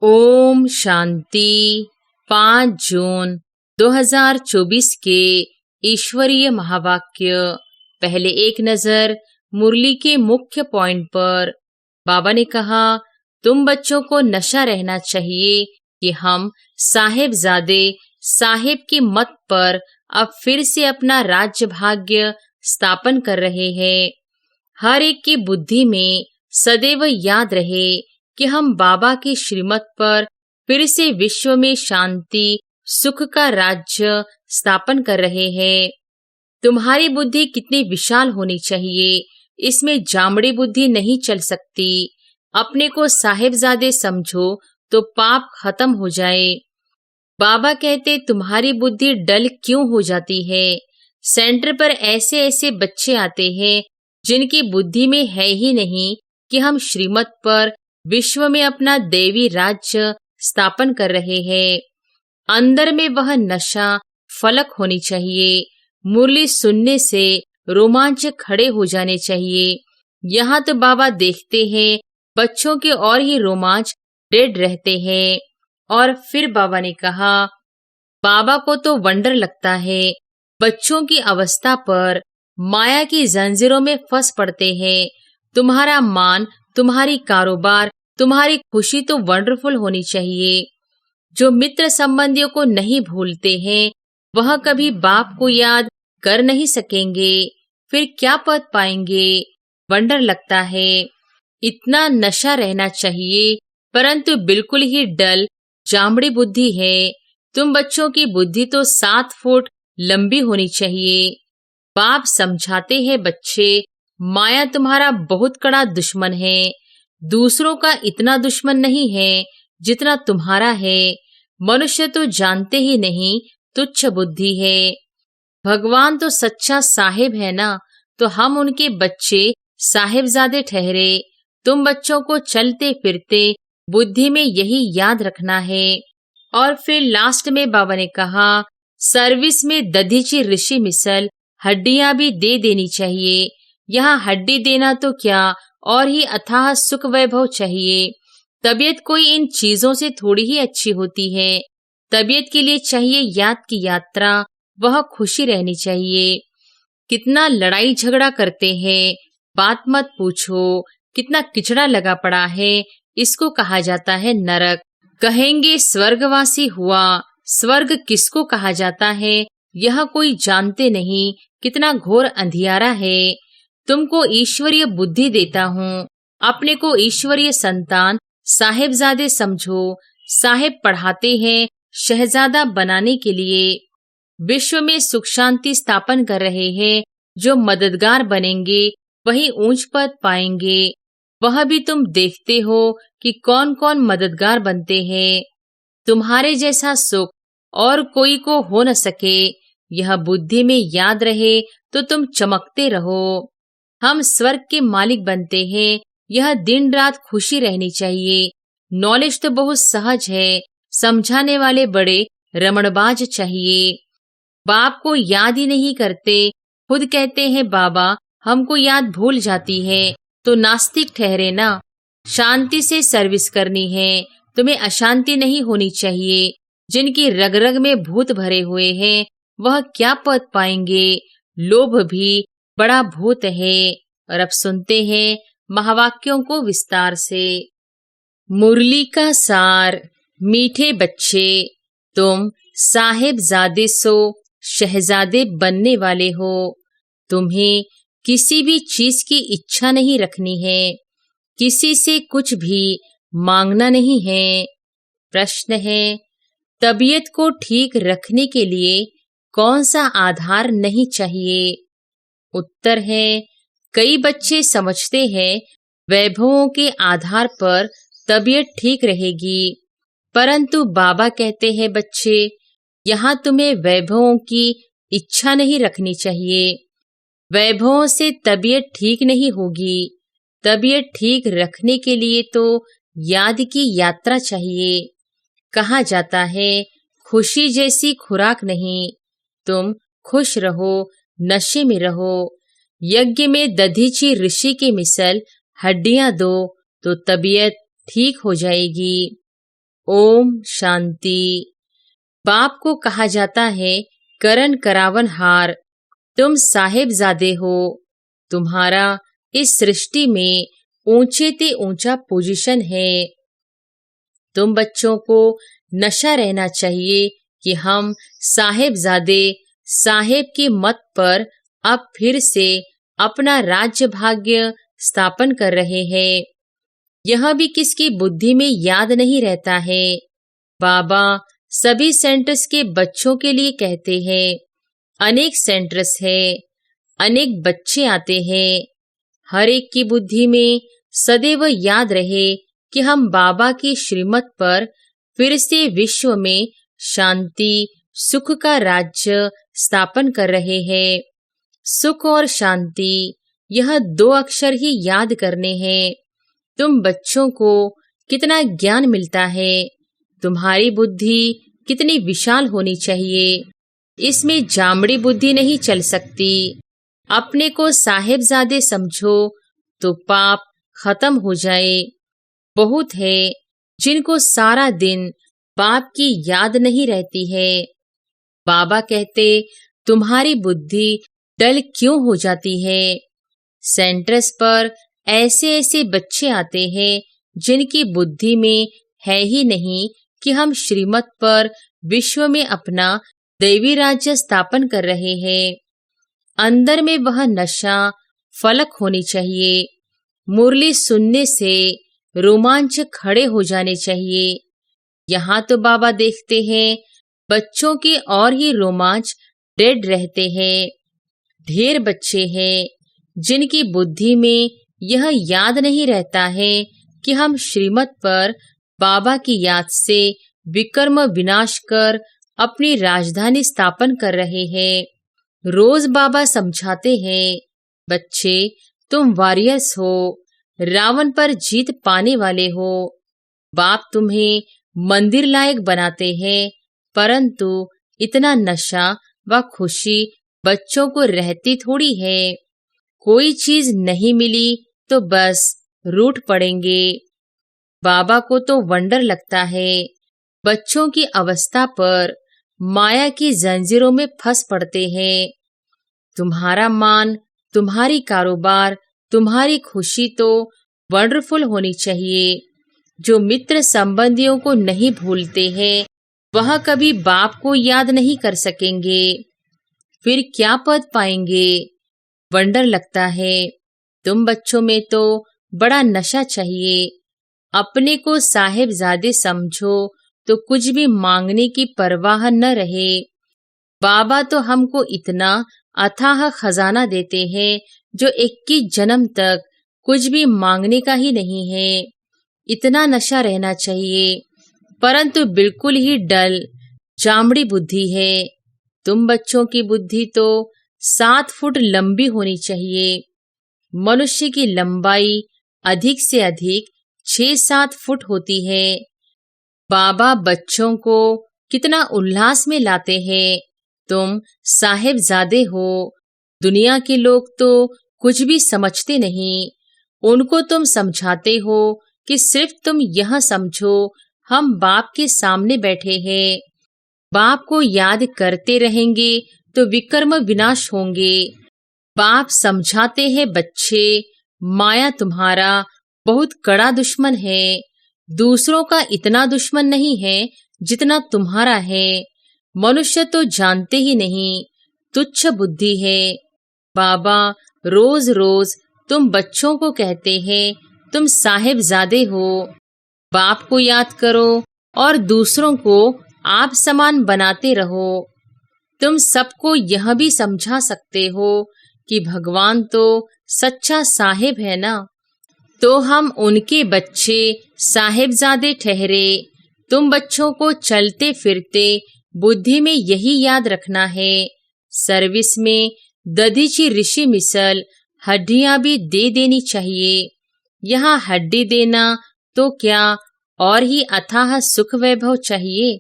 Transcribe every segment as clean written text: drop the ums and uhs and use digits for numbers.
ओम शांति। 5 जून 2024 के ईश्वरीय महावाक्य। पहले एक नजर मुरली के मुख्य पॉइंट पर। बाबा ने कहा, तुम बच्चों को नशा रहना चाहिए कि हम साहेबजादे साहेब की मत पर अब फिर से अपना राज्य भाग्य स्थापन कर रहे हैं। हर एक की बुद्धि में सदैव याद रहे कि हम बाबा की श्रीमत पर फिर से विश्व में शांति सुख का राज्य स्थापन कर रहे हैं। तुम्हारी बुद्धि कितनी विशाल होनी चाहिए, इसमें जामड़ी बुद्धि नहीं चल सकती। अपने को साहेबजादे समझो तो पाप खत्म हो जाए। बाबा कहते, तुम्हारी बुद्धि डल क्यों हो जाती है। सेंटर पर ऐसे ऐसे बच्चे आते हैं जिनकी बुद्धि में है ही नहीं कि हम श्रीमत पर विश्व में अपना देवी राज्य स्थापन कर रहे हैं। अंदर में वह नशा फलक होनी चाहिए। मुरली सुनने से रोमांच खड़े हो जाने चाहिए। यहाँ तो बाबा देखते हैं बच्चों के और ही रोमांच डेड रहते हैं। और फिर बाबा ने कहा, बाबा को तो वंडर लगता है बच्चों की अवस्था पर माया की जंजीरों में फंस पड़ते हैं। तुम्हारा मान, तुम्हारी कारोबार, तुम्हारी खुशी तो वंडरफुल होनी चाहिए। जो मित्र संबंधियों को नहीं भूलते हैं वह कभी बाप को याद कर नहीं सकेंगे, फिर क्या पद पाएंगे। वंडर लगता है। इतना नशा रहना चाहिए, परंतु बिल्कुल ही डल जामड़ी बुद्धि है। तुम बच्चों की बुद्धि तो 7 फुट लंबी होनी चाहिए। बाप समझाते हैं, बच्चे, माया तुम्हारा बहुत कड़ा दुश्मन है। दूसरों का इतना दुश्मन नहीं है जितना तुम्हारा है। मनुष्य तो जानते ही नहीं, तुच्छ बुद्धि है। भगवान तो सच्चा साहेब है ना, तो हम उनके बच्चे साहेबजादे ठहरे। तुम बच्चों को चलते फिरते बुद्धि में यही याद रखना है। और फिर लास्ट में बाबा ने कहा, सर्विस में दधीची ऋषि मिसल हड्डियां भी दे देनी चाहिए। यहाँ हड्डी देना तो क्या, और ही अथाह सुख वैभव चाहिए। तबीयत कोई इन चीजों से थोड़ी ही अच्छी होती है। तबीयत के लिए चाहिए याद की यात्रा, वह खुशी रहनी चाहिए। कितना लड़ाई झगड़ा करते हैं, बात मत पूछो। कितना किचड़ा लगा पड़ा है, इसको कहा जाता है नरक। कहेंगे स्वर्गवासी हुआ। स्वर्ग किसको कहा जाता है यह कोई जानते नहीं। कितना घोर अंधियारा है। तुमको ईश्वरीय बुद्धि देता हूँ। अपने को ईश्वरीय संतान साहेबजादे समझो। साहेब पढ़ाते हैं शहजादा बनाने के लिए। विश्व में सुख शांति स्थापन कर रहे हैं। जो मददगार बनेंगे वही ऊंच पद पाएंगे। वह भी तुम देखते हो कि कौन कौन मददगार बनते हैं। तुम्हारे जैसा सुख और कोई को हो न सके, यह बुद्धि में याद रहे तो तुम चमकते रहो। हम स्वर्ग के मालिक बनते हैं, यह दिन रात खुशी रहनी चाहिए। नॉलेज तो बहुत सहज है, समझाने वाले बड़े रमणबाज चाहिए। बाप को याद ही नहीं करते, खुद कहते हैं बाबा हमको याद भूल जाती है, तो नास्तिक ठहरे ना। शांति से सर्विस करनी है, तुम्हें अशांति नहीं होनी चाहिए। जिनकी रग रग में भूत भरे हुए हैं वह क्या पद पाएंगे। लोभ भी बड़ा भूत है। और अब सुनते हैं महावाक्यों को विस्तार से। मुरली का सार। मीठे बच्चे, तुम साहेबजादे सो शहजादे बनने वाले हो। तुम्हें किसी भी चीज की इच्छा नहीं रखनी है, किसी से कुछ भी मांगना नहीं है। प्रश्न है, तबीयत को ठीक रखने के लिए कौन सा आधार नहीं चाहिए। उत्तर है, कई बच्चे समझते हैं वैभवों के आधार पर तबीयत ठीक रहेगी, परंतु बाबा कहते हैं, बच्चे, यहाँ तुम्हें वैभवों की इच्छा नहीं रखनी चाहिए। वैभवों से तबीयत ठीक नहीं होगी। तबीयत ठीक रखने के लिए तो याद की यात्रा चाहिए। कहा जाता है, खुशी जैसी खुराक नहीं। तुम खुश रहो, नशे में रहो। यज्ञ में दधीची ऋषि की मिसल हड्डियां दो तो तबीयत ठीक हो जाएगी। ओम शांति। बाप को कहा जाता है करण करावनहार। तुम साहेबजादे हो। तुम्हारा इस सृष्टि में ऊंचे ते ऊंचा पोजीशन है। तुम बच्चों को नशा रहना चाहिए कि हम साहेबजादे साहेब के मत पर अब फिर से अपना राज्य भाग्य स्थापन कर रहे हैं। यह भी किसकी बुद्धि में याद नहीं रहता है। बाबा सभी सेंटर्स के बच्चों के लिए कहते हैं, अनेक सेंटर्स है, अनेक बच्चे आते हैं। हर एक की बुद्धि में सदैव याद रहे कि हम बाबा की श्रीमत पर फिर से विश्व में शांति सुख का राज्य स्थापन कर रहे हैं। सुख और शांति, यह 2 अक्षर ही याद करने हैं। तुम बच्चों को कितना ज्ञान मिलता है। तुम्हारी बुद्धि कितनी विशाल होनी चाहिए। इसमें जामड़ी बुद्धि नहीं चल सकती। अपने को साहेबजादे समझो तो पाप खत्म हो जाए। बहुत है जिनको सारा दिन बाप की याद नहीं रहती है। बाबा कहते, तुम्हारी बुद्धि डल क्यों हो जाती है। सेंटर्स पर ऐसे ऐसे बच्चे आते हैं जिनकी बुद्धि में है ही नहीं कि हम श्रीमत पर विश्व में अपना दैवी राज्य स्थापन कर रहे हैं। अंदर में वह नशा फलक होनी चाहिए। मुरली सुनने से रोमांच खड़े हो जाने चाहिए। यहाँ तो बाबा देखते हैं बच्चों के और ही रोमांच डेड रहते हैं। ढेर बच्चे हैं जिनकी बुद्धि में यह याद नहीं रहता है कि हम श्रीमत पर बाबा की याद से विकर्म विनाश कर अपनी राजधानी स्थापन कर रहे हैं। रोज बाबा समझाते हैं, बच्चे तुम वॉरियर्स हो, रावण पर जीत पाने वाले हो। बाप तुम्हें मंदिर लायक बनाते हैं, परंतु इतना नशा व खुशी बच्चों को रहती थोड़ी है। कोई चीज नहीं मिली तो बस रूठ पड़ेंगे। बाबा को तो वंडर लगता है बच्चों की अवस्था पर माया की जंजीरों में फंस पड़ते हैं। तुम्हारा मान, तुम्हारी कारोबार, तुम्हारी खुशी तो वंडरफुल होनी चाहिए। जो मित्र संबंधियों को नहीं भूलते हैं वह कभी बाप को याद नहीं कर सकेंगे। फिर क्या पद पाएंगे। वंडर लगता है। तुम बच्चों में तो बड़ा नशा चाहिए। अपने को साहेबजादे समझो तो कुछ भी मांगने की परवाह न रहे। बाबा तो हमको इतना अथाह खजाना देते हैं जो 21 जन्म तक कुछ भी मांगने का ही नहीं है। इतना नशा रहना चाहिए, परंतु बिल्कुल ही डल जामड़ी बुद्धि है। तुम बच्चों की बुद्धि तो 7 फुट लंबी होनी चाहिए। मनुष्य की लंबाई अधिक से अधिक 6-7 फुट होती है। बाबा बच्चों को कितना उल्लास में लाते हैं। तुम साहेबजादे हो। दुनिया के लोग तो कुछ भी समझते नहीं। उनको तुम समझाते हो कि सिर्फ तुम यह समझो हम बाप के सामने बैठे हैं। बाप को याद करते रहेंगे तो विकर्म विनाश होंगे। बाप समझाते हैं, बच्चे माया तुम्हारा बहुत कड़ा दुश्मन है। दूसरों का इतना दुश्मन नहीं है जितना तुम्हारा है। मनुष्य तो जानते ही नहीं, तुच्छ बुद्धि है। बाबा रोज रोज तुम बच्चों को कहते हैं, तुम साहेबजादे हो। बाप को याद करो और दूसरों को आप समान बनाते रहो। तुम सबको यह भी समझा सकते हो कि भगवान तो सच्चा साहेब है ना, तो हम उनके बच्चे साहेबजादे ठहरे। तुम बच्चों को चलते फिरते बुद्धि में यही याद रखना है। सर्विस में दधीची ऋषि मिसल हड्डियां भी दे देनी चाहिए। यहाँ हड्डी देना तो क्या और ही अथाह सुख वैभव चाहिए।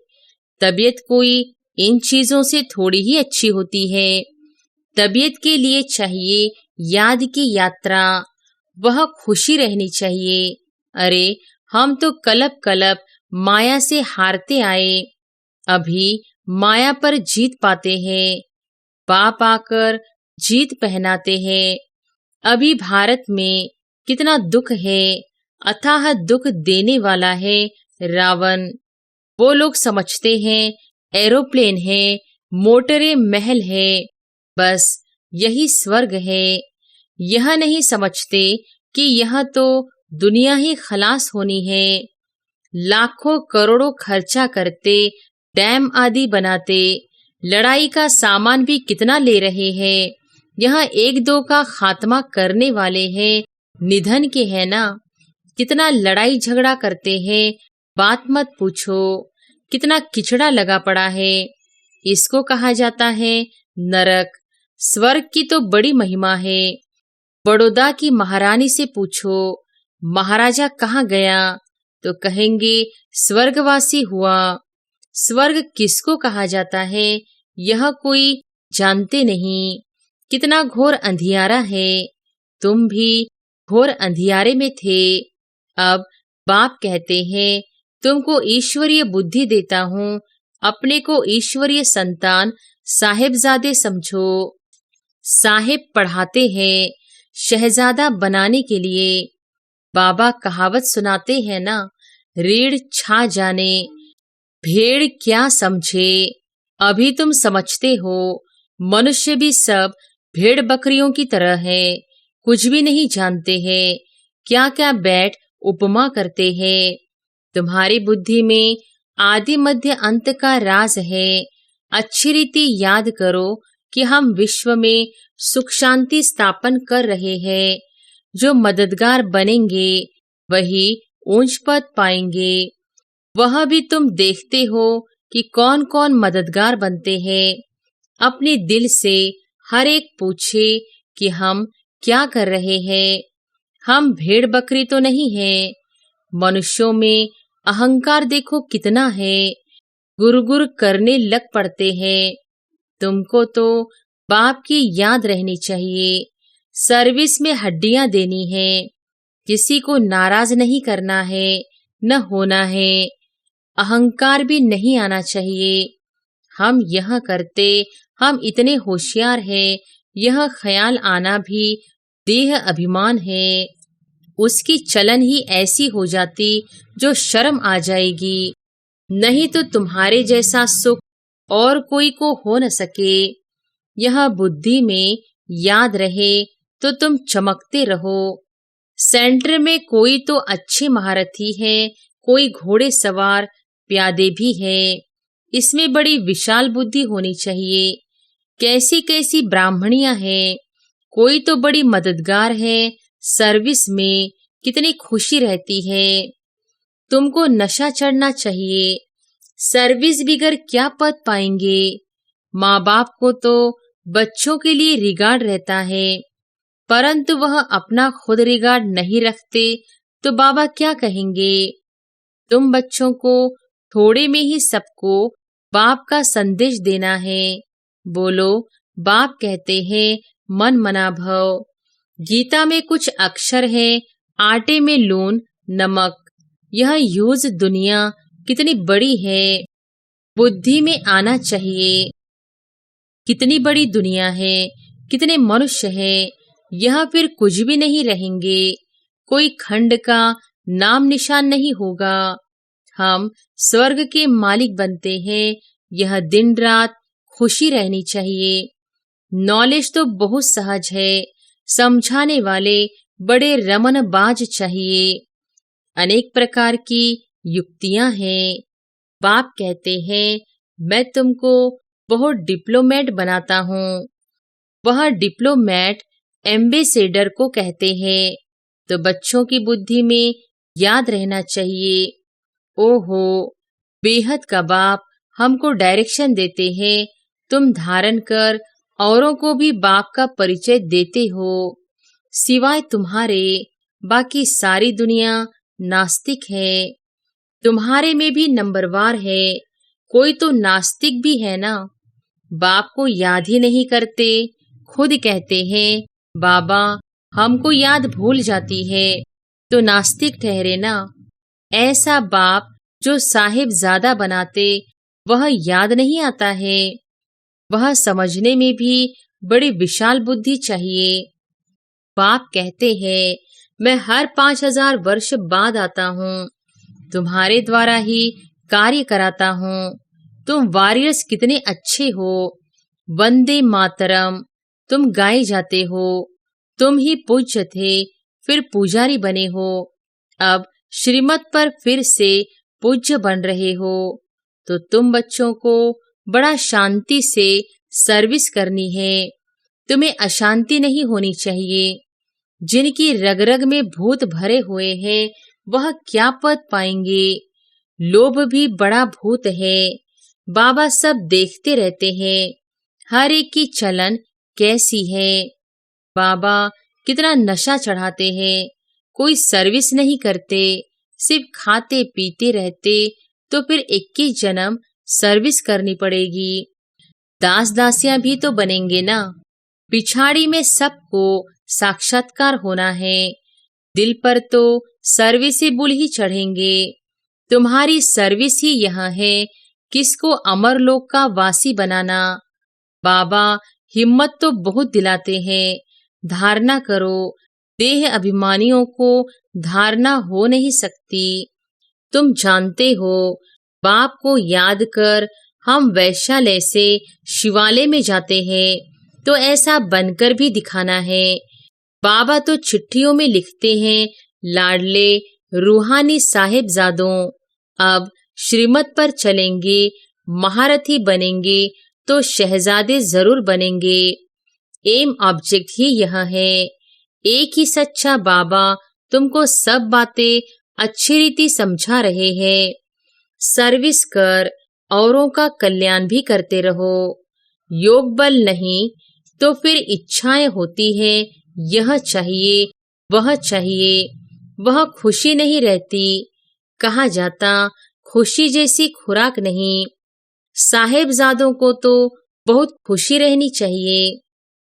तबीयत कोई इन चीजों से थोड़ी ही अच्छी होती है। तबीयत के लिए चाहिए याद की यात्रा, वह खुशी रहनी चाहिए। अरे हम तो कलप कलप माया से हारते आए, अभी माया पर जीत पाते हैं। बाप आकर जीत पहनाते हैं। अभी भारत में कितना दुख है, अथाह दुख देने वाला है रावण। वो लोग समझते हैं एरोप्लेन है, मोटरें, महल है, बस यही स्वर्ग है। यह नहीं समझते कि यह तो दुनिया ही खलास होनी है। लाखों करोड़ों खर्चा करते, डैम आदि बनाते, लड़ाई का सामान भी कितना ले रहे हैं। यह एक दो का खात्मा करने वाले हैं, निधन के है ना। कितना लड़ाई झगड़ा करते हैं, बात मत पूछो। कितना किचड़ा लगा पड़ा है। इसको कहा जाता है नरक। स्वर्ग की तो बड़ी महिमा है। बड़ौदा की महारानी से पूछो महाराजा कहाँ गया, तो कहेंगे स्वर्गवासी हुआ। स्वर्ग किसको कहा जाता है यह कोई जानते नहीं। कितना घोर अंधियारा है। तुम भी घोर अंधियारे में थे। अब बाप कहते हैं तुमको ईश्वरीय बुद्धि देता हूँ, अपने को ईश्वरीय संतान साहेबजादे समझो। साहेब पढ़ाते हैं शहजादा बनाने के लिए। बाबा कहावत सुनाते हैं ना, रीढ़ छा जाने भेड़ क्या समझे। अभी तुम समझते हो मनुष्य भी सब भेड़ बकरियों की तरह है, कुछ भी नहीं जानते हैं। क्या क्या बैठ उपमा करते हैं। तुम्हारी बुद्धि में आदि मध्य अंत का राज है। अच्छी रीति याद करो कि हम विश्व में सुख शांति स्थापन कर रहे हैं। जो मददगार बनेंगे वही ऊंच पद पाएंगे। वह भी तुम देखते हो कि कौन कौन मददगार बनते हैं। अपने दिल से हर एक पूछे कि हम क्या कर रहे हैं। हम भेड़ बकरी तो नहीं हैं। मनुष्यों में अहंकार देखो कितना है। गुर करने लग पड़ते हैं। तुमको तो बाप की याद रहनी चाहिए। सर्विस में हड्डियां देनी है। किसी को नाराज नहीं करना है, न होना है। अहंकार भी नहीं आना चाहिए। हम यह करते, हम इतने होशियार हैं, यह ख्याल आना भी देह अभिमान है। उसकी चलन ही ऐसी हो जाती जो शर्म आ जाएगी। नहीं तो तुम्हारे जैसा सुख और कोई को हो न सके। यह बुद्धि में याद रहे तो तुम चमकते रहो। सेंटर में कोई तो अच्छे महारथी है, कोई घोड़े सवार प्यादे भी है। इसमें बड़ी विशाल बुद्धि होनी चाहिए। कैसी कैसी ब्राह्मणियां हैं। कोई तो बड़ी मददगार है। सर्विस में कितनी खुशी रहती है। तुमको नशा चढ़ना चाहिए। सर्विस बिगर क्या पद पाएंगे। माँ बाप को तो बच्चों के लिए रिगार्ड रहता है, परंतु वह अपना खुद रिगार्ड नहीं रखते तो बाबा क्या कहेंगे। तुम बच्चों को थोड़े में ही सबको बाप का संदेश देना है। बोलो बाप कहते हैं मन मना भव। गीता में कुछ अक्षर है, आटे में लून नमक। यह यूज दुनिया कितनी बड़ी है, बुद्धि में आना चाहिए। कितनी बड़ी दुनिया है, कितने मनुष्य हैं। यह फिर कुछ भी नहीं रहेंगे। कोई खंड का नाम निशान नहीं होगा। हम स्वर्ग के मालिक बनते हैं। यह दिन रात खुशी रहनी चाहिए। नॉलेज तो बहुत सहज है, समझाने वाले बड़े रमनबाज चाहिए। अनेक प्रकार की युक्तियां हैं। बाप कहते हैं मैं तुमको बहुत डिप्लोमेट बनाता हूँ। वह डिप्लोमेट एम्बेसेडर को कहते हैं। तो बच्चों की बुद्धि में याद रहना चाहिए। ओहो बेहद का बाप हमको डायरेक्शन देते हैं। तुम धारण कर औरों को भी बाप का परिचय देते हो। सिवाय तुम्हारे बाकी सारी दुनिया नास्तिक है। तुम्हारे में भी नंबरवार है। कोई तो नास्तिक भी है ना। बाप को याद ही नहीं करते। खुद कहते हैं बाबा हमको याद भूल जाती है, तो नास्तिक ठहरे ना। ऐसा बाप जो साहिबजादा बनाते वह याद नहीं आता है। वह समझने में भी बड़ी विशाल बुद्धि चाहिए। बाप कहते हैं, मैं हर 5000 वर्ष बाद आता हूँ, तुम्हारे द्वारा ही कार्य कराता हूँ। तुम वॉरियर्स कितने अच्छे हो। वंदे मातरम तुम गाए जाते हो। तुम ही पूज्य थे, फिर पुजारी बने हो। अब श्रीमत पर फिर से पूज्य बन रहे हो। तो तुम बच्चों को बड़ा शांति से सर्विस करनी है। तुम्हें अशांति नहीं होनी चाहिए। जिनकी रग रग में भूत भरे हुए हैं वह क्या पद पाएंगे। लोभ भी बड़ा भूत है। बाबा सब देखते रहते हैं, हर एक की चलन कैसी है। बाबा कितना नशा चढ़ाते हैं, कोई सर्विस नहीं करते, सिर्फ खाते पीते रहते, तो फिर 21 जन्म सर्विस करनी पड़ेगी। दास दासियां भी तो बनेंगे ना। पिछाड़ी में सबको साक्षात्कार होना है। दिल पर तो सर्विसेबल ही चढ़ेंगे। तुम्हारी सर्विस ही यहाँ है, किसको अमरलोक का वासी बनाना। बाबा हिम्मत तो बहुत दिलाते हैं, धारणा करो। देह अभिमानियों को धारणा हो नहीं सकती। तुम जानते हो, बाप को याद कर हम वैश्यालय से शिवालय में जाते हैं, तो ऐसा बनकर भी दिखाना है। बाबा तो चिट्ठियों में लिखते हैं, लाडले रूहानी साहिबजादों, अब श्रीमत पर चलेंगे, महारथी बनेंगे तो शहजादे जरूर बनेंगे। एम ऑब्जेक्ट ही यह है। एक ही सच्चा बाबा तुमको सब बातें अच्छी रीति समझा रहे हैं। सर्विस कर औरों का कल्याण भी करते रहो। योग बल नहीं तो फिर इच्छाएं होती है, यह चाहिए वह चाहिए, वह खुशी नहीं रहती। कहा जाता खुशी जैसी खुराक नहीं। साहेबजादों को तो बहुत खुशी रहनी चाहिए।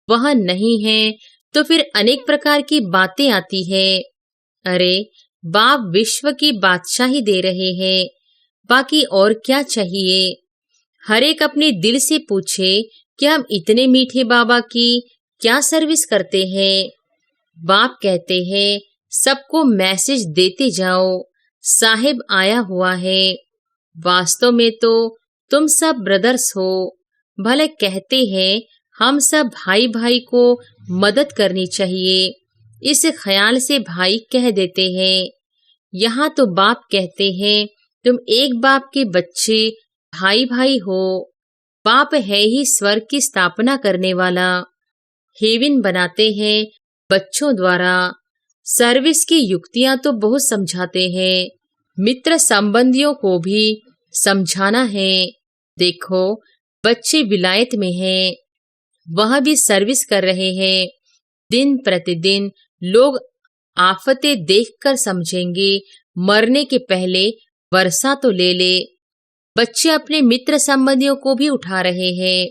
वह नहीं है तो फिर अनेक प्रकार की बातें आती है। अरे बाप विश्व की बादशाही दे रहे हैं, बाकी और क्या चाहिए। हर एक अपने दिल से पूछे कि हम इतने मीठे बाबा की क्या सर्विस करते हैं। बाप कहते हैं, सबको मैसेज देते जाओ, साहिब आया हुआ है। वास्तव में तो तुम सब ब्रदर्स हो। भले कहते हैं हम सब भाई भाई को मदद करनी चाहिए, इस ख्याल से भाई कह देते हैं। यहाँ तो बाप कहते हैं, तुम एक बाप के बच्चे भाई भाई हो। बाप है ही स्वर्ग की स्थापना करने वाला। हेवन बनाते हैं बच्चों द्वारा। सर्विस की युक्तियां तो बहुत समझाते हैं, मित्र संबंधियों को भी समझाना है। देखो बच्चे विलायत में हैं, वह भी सर्विस कर रहे हैं। दिन प्रतिदिन लोग आफतें देखकर समझेंगे, मरने के पहले वर्षा तो ले ले। बच्चे अपने मित्र संबंधियों को भी उठा रहे हैं,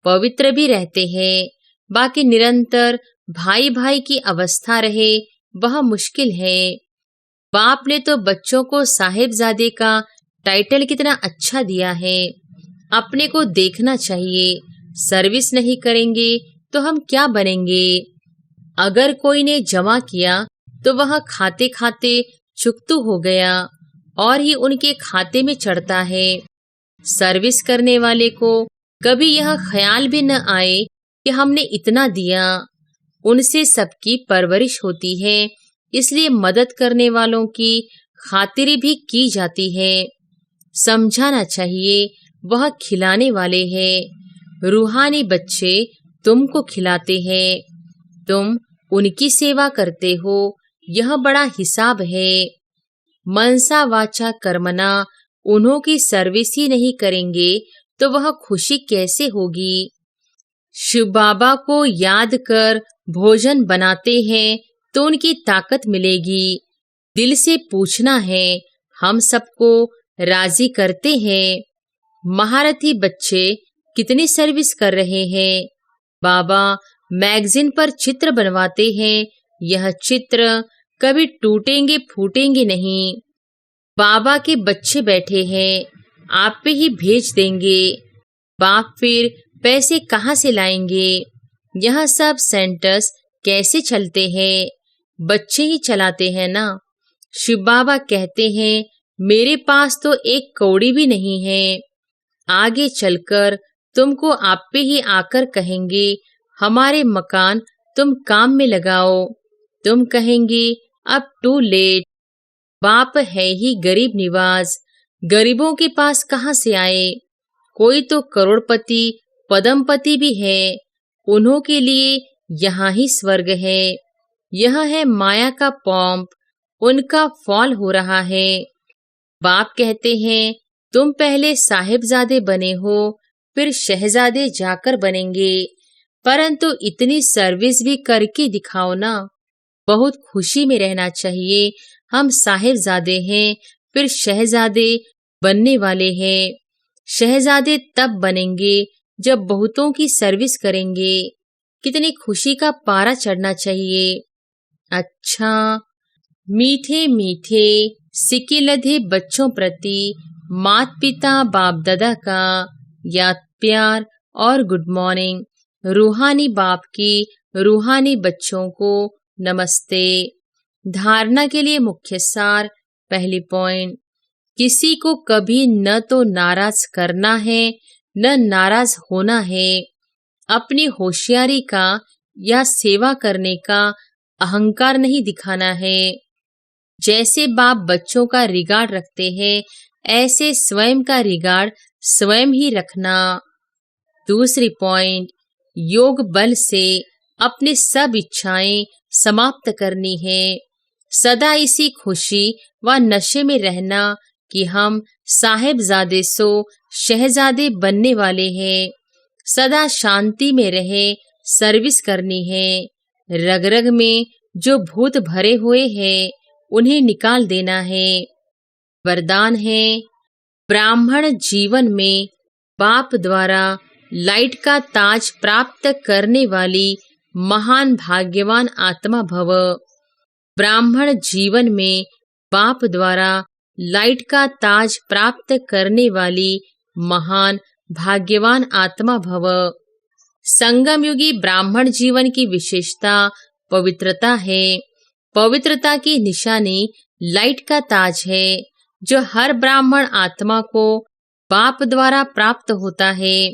पवित्र भी रहते हैं। बाकी निरंतर भाई भाई की अवस्था रहे वह मुश्किल है। बाप ने तो बच्चों को साहिबजादे का टाइटल कितना अच्छा दिया है। अपने को देखना चाहिए। सर्विस नहीं करेंगे तो हम क्या बनेंगे। अगर कोई ने जमा किया तो वह खाते खाते चुकतू हो गया और ही उनके खाते में चढ़ता है। सर्विस करने वाले को कभी यह ख्याल भी न आए कि हमने इतना दिया। उनसे सबकी परवरिश होती है, इसलिए मदद करने वालों की खातिरी भी की जाती है। समझाना चाहिए, वह खिलाने वाले हैं। रूहानी बच्चे तुमको खिलाते हैं, तुम उनकी सेवा करते हो, यह बड़ा हिसाब है। मनसा वाचा कर्मना उन्हों की सर्विस ही नहीं करेंगे तो वह खुशी कैसे होगी। शिव बाबा को याद कर भोजन बनाते हैं तो उनकी ताकत मिलेगी। दिल से पूछना है, हम सबको राजी करते हैं। महारथी बच्चे कितनी सर्विस कर रहे हैं। बाबा मैगजीन पर चित्र बनवाते हैं, यह चित्र कभी टूटेंगे फूटेंगे नहीं। बाबा के बच्चे बैठे हैं, आप पे ही भेज देंगे। बाप फिर पैसे कहाँ से लाएंगे? यह सब सेंटर्स कैसे चलते हैं? बच्चे ही चलाते हैं ना। शिव बाबा कहते हैं, मेरे पास तो एक कौड़ी भी नहीं है। आगे चलकर तुमको आप पे ही आकर कहेंगे, हमारे मकान तुम काम में लगाओ। तुम कहेंगे, अब टू लेट। बाप है ही गरीब निवाज, गरीबों के पास कहाँ से आए? कोई तो करोड़पति पदमपति भी है, उन्हों के लिए यहाँ ही स्वर्ग है। यह है माया का पॉम्प, उनका फॉल हो रहा है। बाप कहते हैं, तुम पहले साहिबजादे बने हो, फिर शहजादे जाकर बनेंगे। परंतु इतनी सर्विस भी करके दिखाओ ना। बहुत खुशी में रहना चाहिए। हम साहिबजादे हैं, फिर शहजादे बनने वाले हैं। शहजादे तब बनेंगे जब बहुतों की सर्विस करेंगे। कितनी खुशी का पारा चढ़ना चाहिए। अच्छा, मीठे मीठे सिक्के लधे बच्चों प्रति मात पिता बाप दादा का याद प्यार और गुड मॉर्निंग। रूहानी बाप की रूहानी बच्चों को नमस्ते। धारणा के लिए मुख्य सार। पहली पॉइंट, किसी को कभी न तो नाराज करना है न नाराज होना है। अपनी होशियारी का या सेवा करने का अहंकार नहीं दिखाना है। जैसे बाप बच्चों का रिगार्ड रखते हैं, ऐसे स्वयं का रिगार्ड स्वयं ही रखना। दूसरी पॉइंट, योग बल से अपनी सब इच्छाएं समाप्त करनी है। सदा इसी खुशी व नशे में रहना कि हम साहिबजादे सो शहजादे बनने वाले हैं। सदा शांति में रहे, सर्विस करनी है। रग रग में जो भूत भरे हुए हैं, उन्हें निकाल देना है। वरदान है, ब्राह्मण जीवन में बाप द्वारा लाइट का ताज प्राप्त करने वाली महान भाग्यवान आत्मा भव। ब्राह्मण जीवन में बाप द्वारा लाइट का ताज प्राप्त करने वाली महान भाग्यवान आत्मा भव। संगम युगी ब्राह्मण जीवन की विशेषता पवित्रता है। पवित्रता की निशानी लाइट का ताज है, जो हर ब्राह्मण आत्मा को बाप द्वारा प्राप्त होता है।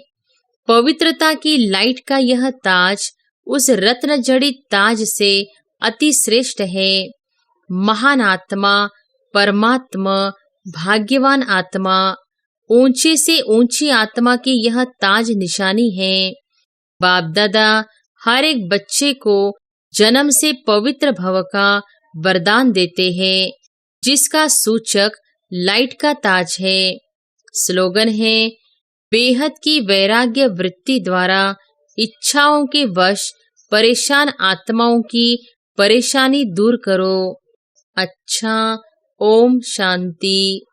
पवित्रता की लाइट का यह ताज उस रत्न जड़ित ताज से अति श्रेष्ठ है। महान आत्मा, परमात्मा, भाग्यवान आत्मा, ऊंचे से ऊंची आत्मा की यह ताज निशानी है। बाप दादा हर एक बच्चे को जन्म से पवित्र भव का वरदान देते हैं, जिसका सूचक लाइट का ताज है। स्लोगन है, बेहद की वैराग्य वृत्ति द्वारा इच्छाओं के वश परेशान आत्माओं की परेशानी दूर करो। अच्छा, ओम शांति।